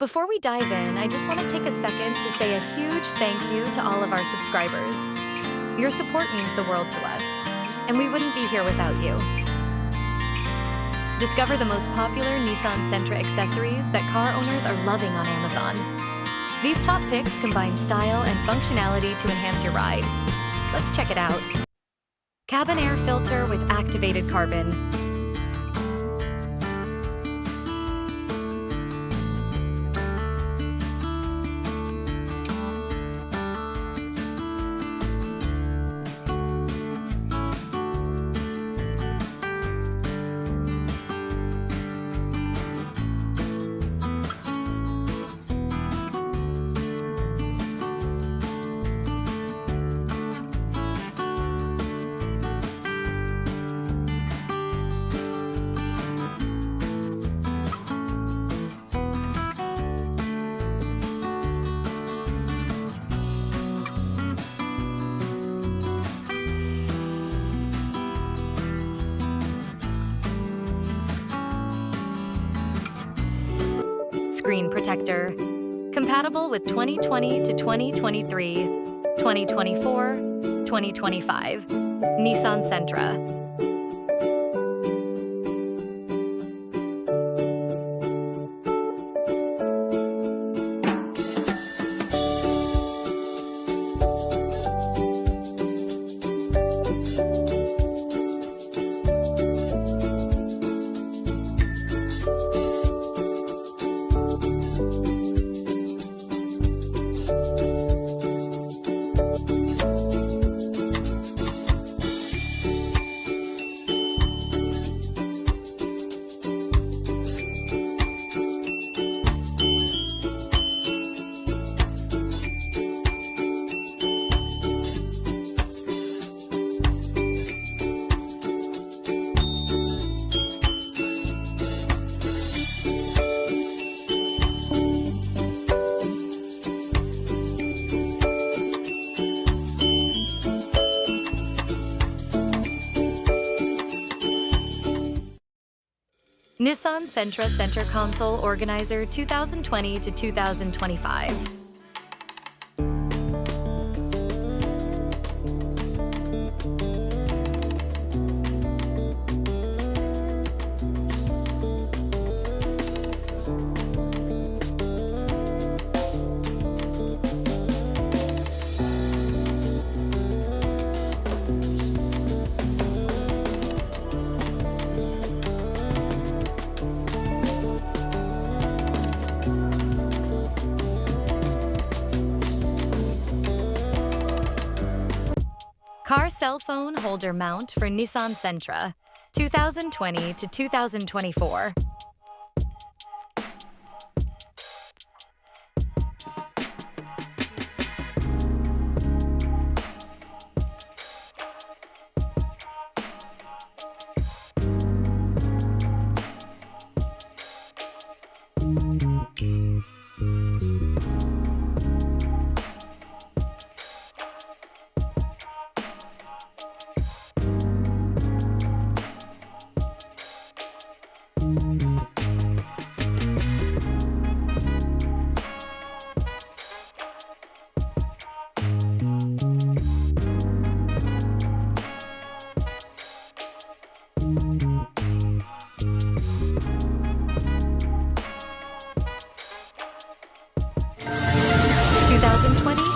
Before we dive in, I just want to take a second to say a huge thank you to all of our subscribers. Your support means the world to us, and we wouldn't be here without you. Discover the most popular Nissan Sentra accessories that car owners are loving on Amazon. These top picks combine style and functionality to enhance your ride. Let's check it out. Cabin air filter with activated carbon. Screen protector. Compatible with 2020 to 2023, 2024, 2025. Nissan Sentra. Nissan Sentra Center Console Organizer 2020 to 2025. Car cell phone holder mount for Nissan Sentra, 2020 to 2024.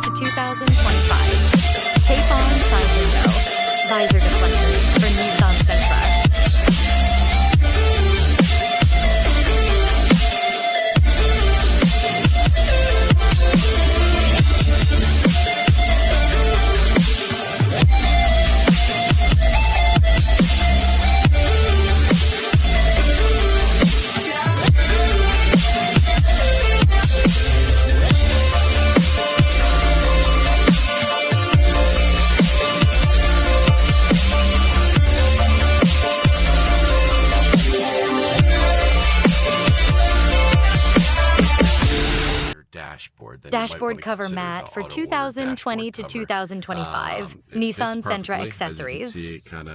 To 2025. Key Fob side window. Visor deflectors for Nissan Sentra. dashboard. Dashboard cover mat for 2020 to 2025. Nissan Sentra accessories. As you can see, it kind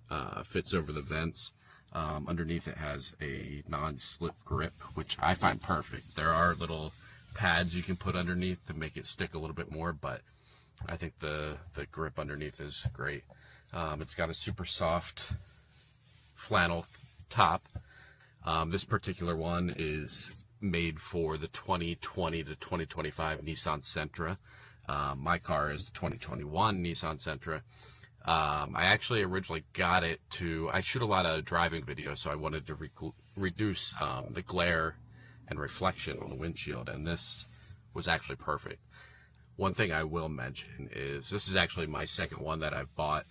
of fits over the vents. Underneath it has a non-slip grip, which I find perfect. There are little pads you can put underneath to make it stick a little bit more, but I think the grip underneath is great. It's got a super soft flannel top. This particular one is made for the 2020 to 2025 Nissan Sentra. My car is the 2021 Nissan Sentra. I actually originally got it I shoot a lot of driving videos, so I wanted to reduce the glare and reflection on the windshield, and this was actually perfect. One thing I will mention is this is actually my second one that I've bought.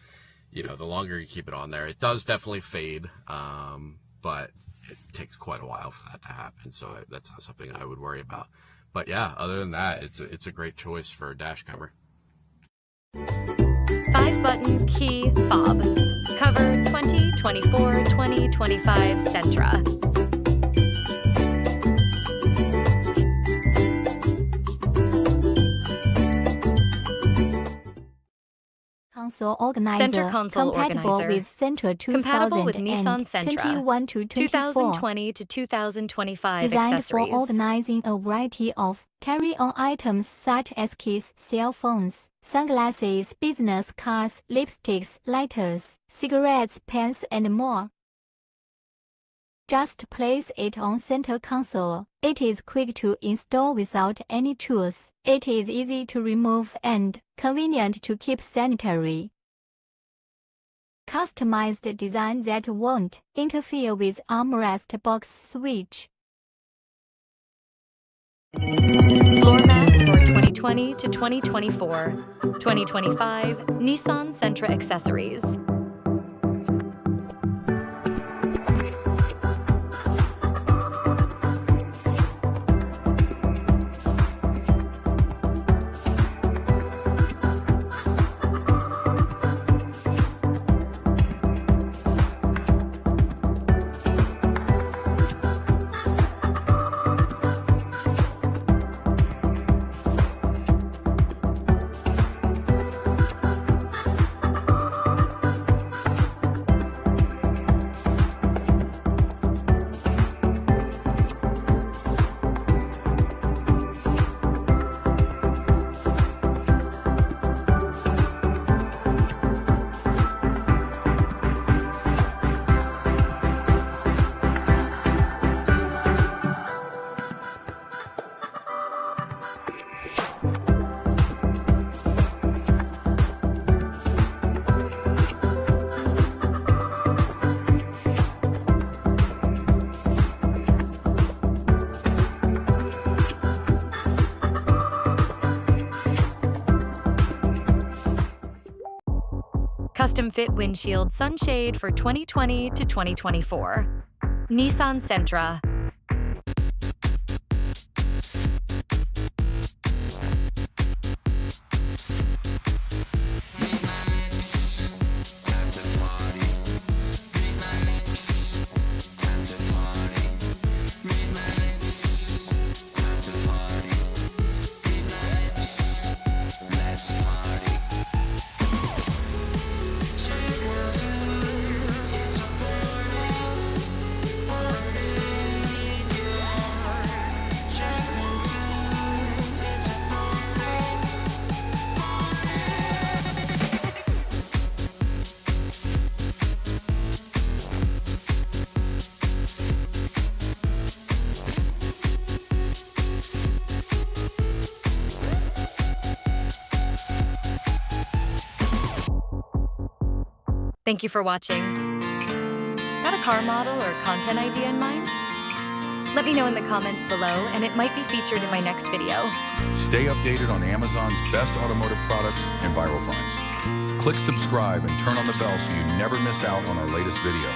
You know, the longer you keep it on there, it does definitely fade, but it takes quite a while for that to happen, so that's not something I would worry about. But yeah, other than that, it's a great choice for a dash cover. 5-button Key Fob. Cover 2024-2025 Sentra. Console organizer. Center console compatible organizer. with Sentra 2000 Compatible with Nissan Sentra. 21 to 24. 2020 to 2025 Designed accessories. for organizing a variety of carry-on items such as keys, cell phones, sunglasses, business cards, lipsticks, lighters, cigarettes, pens, and more. Just place it on center console. It is quick to install without any tools. It is easy to remove and convenient to keep sanitary. Customized design that won't interfere with armrest box switch. Floor mats for 2020 to 2024. 2025 Nissan Sentra accessories. Custom fit windshield sunshade for 2020 to 2024. Nissan Sentra. Thank you for watching. Got a car model or content idea in mind? Let me know in the comments below and it might be featured in my next video. Stay updated on Amazon's best automotive products and viral finds. Click subscribe and turn on the bell so you never miss out on our latest video.